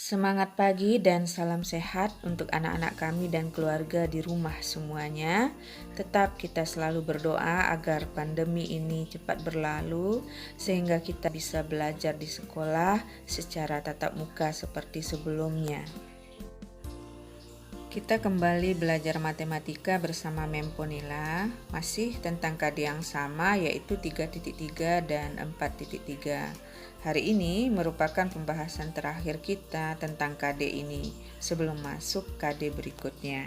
Semangat pagi dan salam sehat untuk anak-anak kami dan keluarga di rumah semuanya. Tetap kita selalu berdoa agar pandemi ini cepat berlalu sehingga kita bisa belajar di sekolah secara tatap muka seperti sebelumnya. Kita kembali belajar matematika bersama Memponila, masih tentang KD yang sama yaitu 3.3 dan 4.3. Hari ini merupakan pembahasan terakhir kita tentang KD ini sebelum masuk KD berikutnya.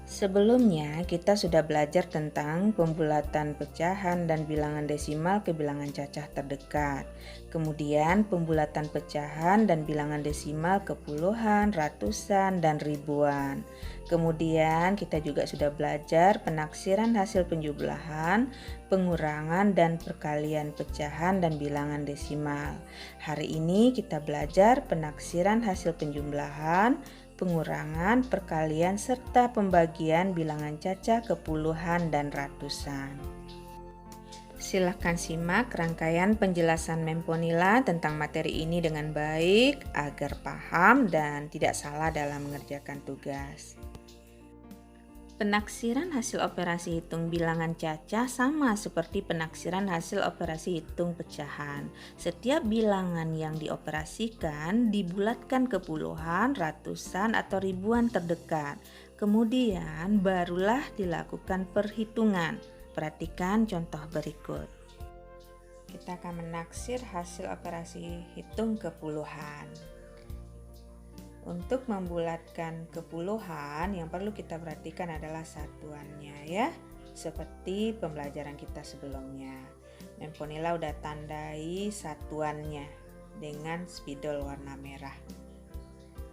Sebelumnya kita sudah belajar tentang pembulatan pecahan dan bilangan desimal ke bilangan cacah terdekat. Kemudian pembulatan pecahan dan bilangan desimal ke puluhan, ratusan, dan ribuan. Kemudian kita juga sudah belajar penaksiran hasil penjumlahan, pengurangan, dan perkalian pecahan dan bilangan desimal. Hari ini kita belajar penaksiran hasil penjumlahan, pengurangan, perkalian, serta pembagian bilangan cacah ke puluhan dan ratusan. Silakan simak rangkaian penjelasan Memponila tentang materi ini dengan baik agar paham dan tidak salah dalam mengerjakan tugas. Penaksiran hasil operasi hitung bilangan cacah sama seperti penaksiran hasil operasi hitung pecahan. Setiap bilangan yang dioperasikan dibulatkan ke puluhan, ratusan, atau ribuan terdekat. Kemudian barulah dilakukan perhitungan. Perhatikan contoh berikut. Kita akan menaksir hasil operasi hitung ke puluhan. Untuk membulatkan ke puluhan, yang perlu kita perhatikan adalah satuannya ya, seperti pembelajaran kita sebelumnya. Memponila udah tandai satuannya dengan spidol warna merah.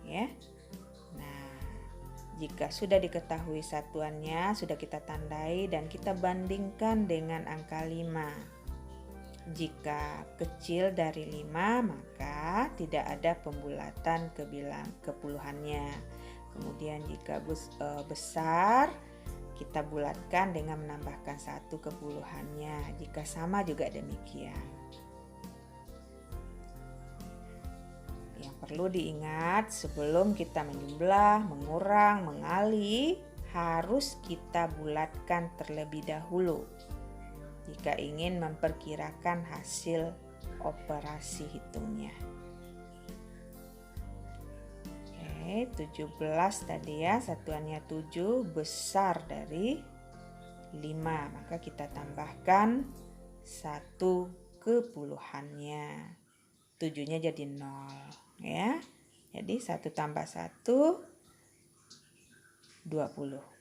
Ya. Nah, jika sudah diketahui satuannya, sudah kita tandai dan kita bandingkan dengan angka 5. Jika kecil dari 5, maka tidak ada pembulatan ke puluhannya. Kemudian jika besar, kita bulatkan dengan menambahkan 1 ke puluhannya. Jika sama juga demikian. Yang perlu diingat, sebelum kita menjumlah, mengurang, mengali, harus kita bulatkan terlebih dahulu jika ingin memperkirakan hasil operasi hitungnya. Oke, 17 tadi ya, satuannya 7 besar dari 5, maka kita tambahkan 1 ke puluhannya. 7-nya jadi 0 ya. Jadi 1 tambah 1 20.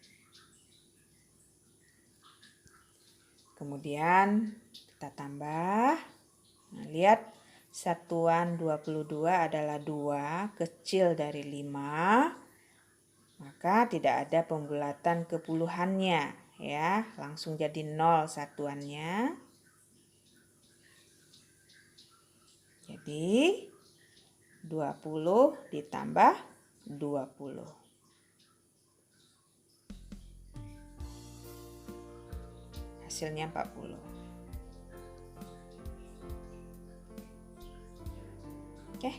Kemudian kita tambah. Nah, lihat satuan 22 adalah 2 kecil dari 5. Maka tidak ada pembulatan ke puluhannya ya. Langsung jadi 0 satuannya. Jadi 20 ditambah 20. Hasilnya 40. Oke.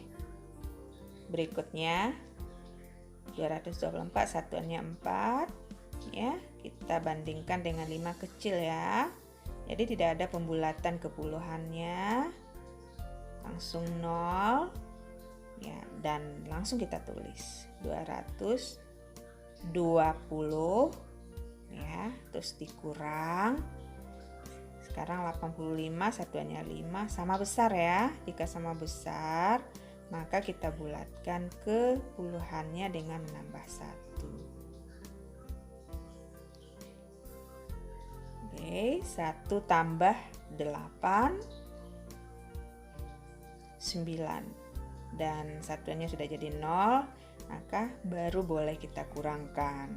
Berikutnya 224 satuannya 4 ya. Kita bandingkan dengan 5 kecil ya. Jadi tidak ada pembulatan ke puluhannya. Langsung 0 ya, dan langsung kita tulis 220 ya, terus dikurang. Sekarang 85 satuannya 5 sama besar ya. Jika sama besar, maka kita bulatkan ke puluhannya dengan menambah 1. Oke, 1 tambah 8 9 dan satuannya sudah jadi 0, maka baru boleh kita kurangkan.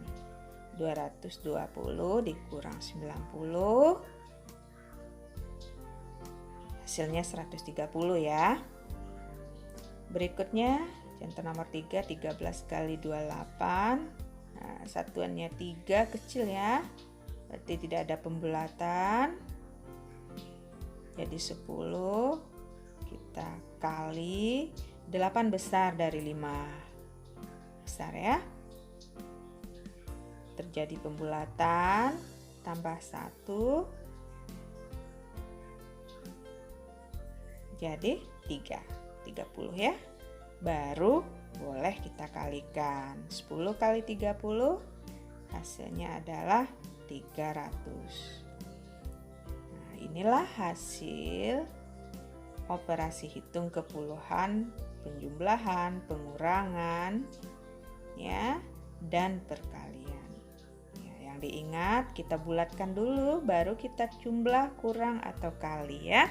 220 dikurang 90, hasilnya 130 ya. Berikutnya contoh nomor 3, 13 kali 28. Nah, satuannya 3 kecil ya, berarti tidak ada pembulatan. Jadi 10 kita kali 8 besar dari 5 besar ya. Terjadi pembulatan, tambah 1, jadi 30 ya. Baru boleh kita kalikan. 10 kali 30 hasilnya adalah 300. Nah, inilah hasil operasi hitung kepuluhan, penjumlahan, pengurangan, ya, dan perkalian. Ya, yang diingat kita bulatkan dulu, baru kita jumlah, kurang atau kali ya.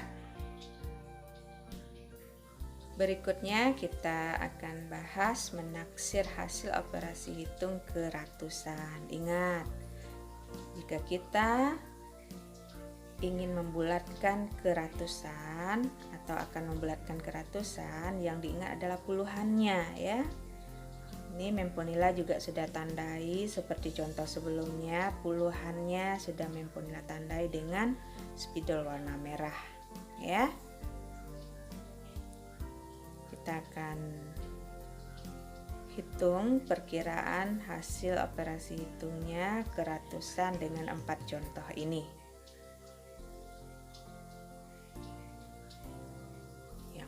Berikutnya kita akan bahas menaksir hasil operasi hitung ke ratusan. Ingat, jika kita ingin membulatkan ke ratusan atau akan membulatkan ke ratusan, yang diingat adalah puluhannya ya. Ini Memponila juga sudah tandai seperti contoh sebelumnya, puluhannya sudah Memponila tandai dengan spidol warna merah ya. Kita akan hitung perkiraan hasil operasi hitungnya ke ratusan dengan 4 contoh ini.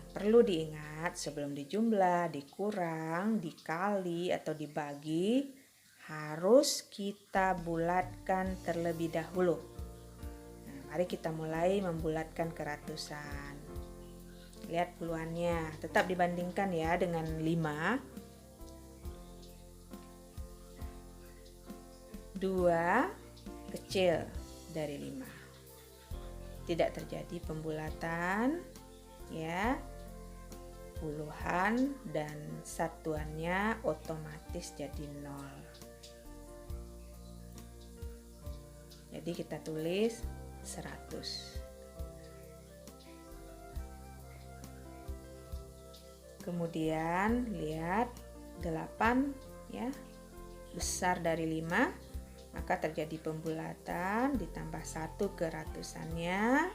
Perlu diingat, sebelum dijumlah, dikurang, dikali, atau dibagi, harus kita bulatkan terlebih dahulu. Nah, mari kita mulai membulatkan ke ratusan. Lihat puluhannya, tetap dibandingkan ya dengan 5. 2 kecil dari 5. Tidak terjadi pembulatan ya. Puluhan dan satuannya otomatis jadi 0. Jadi kita tulis 100. Kemudian lihat 8 ya, besar dari 5, maka terjadi pembulatan, ditambah 1 ke ratusannya.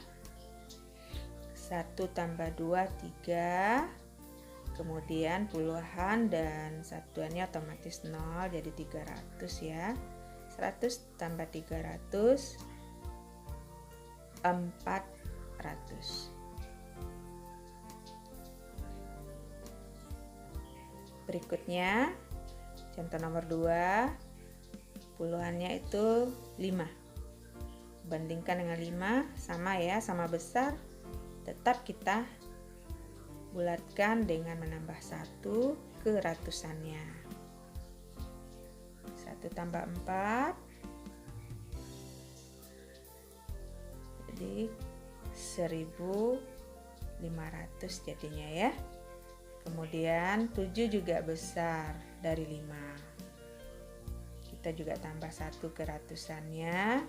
1 tambah 2, 3. Kemudian puluhan dan satuannya otomatis 0, jadi 300 ya. 100 tambah 300, 400. Berikutnya, contoh nomor 2, puluhannya itu 5. Bandingkan dengan 5, sama ya, sama besar. Tetap kita bulatkan dengan menambah 1 ke ratusannya. 1 tambah 4, jadi 1500 jadinya ya. Kemudian 7 juga besar dari 5. Kita juga tambah 1 ke ratusannya.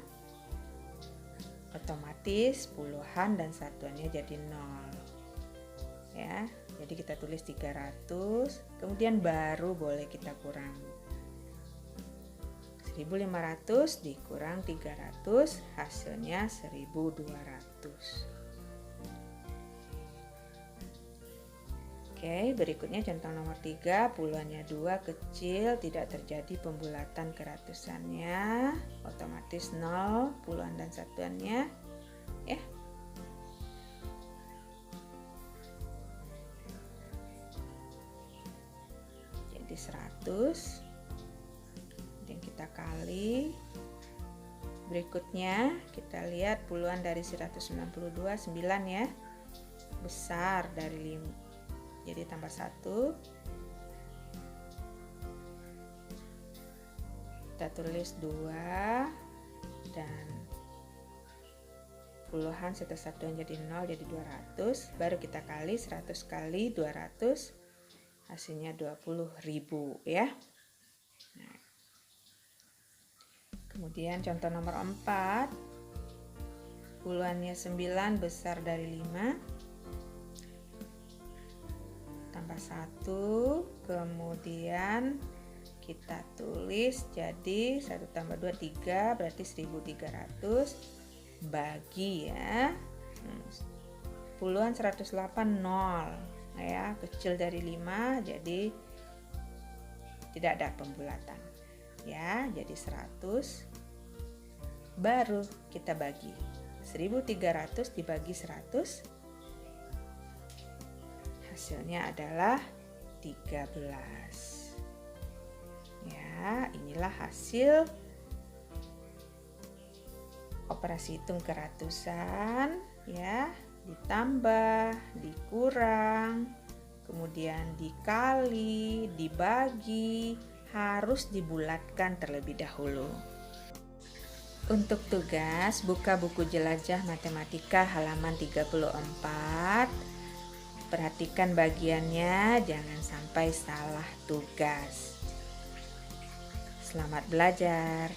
Otomatis puluhan dan satuannya jadi 0. Ya, jadi kita tulis 300, kemudian baru boleh kita kurangi. 1500 dikurang 300, hasilnya 1200. Oke, berikutnya contoh nomor 3, puluhannya 2 kecil, tidak terjadi pembulatan ke ratusannya, otomatis 0, puluhan dan satuannya ya. Jadi 100, dan kita kali. Berikutnya kita lihat puluhan dari 192, 9 ya, besar dari 5, jadi tambah 1. Kita tulis 2, dan puluhan serta satuan jadi 0, jadi 200. Baru kita kali 100 kali 200, hasilnya 20.000 ya. Nah, kemudian contoh nomor 4, puluhannya 9, besar dari 5, tambah 1, kemudian kita tulis jadi 1 tambah 2, 3, berarti 1300, bagi ya. Puluhan 108, 0. ya, kecil dari 5, jadi tidak ada pembulatan ya. Jadi 100 baru kita bagi 1300 dibagi 100, hasilnya adalah 13 ya. Inilah hasil operasi hitung keratusan ya, ditambah, dikurang, kemudian dikali, dibagi, harus dibulatkan terlebih dahulu. Untuk tugas, buka buku Jelajah Matematika halaman 34. Perhatikan bagiannya, jangan sampai salah tugas. Selamat belajar.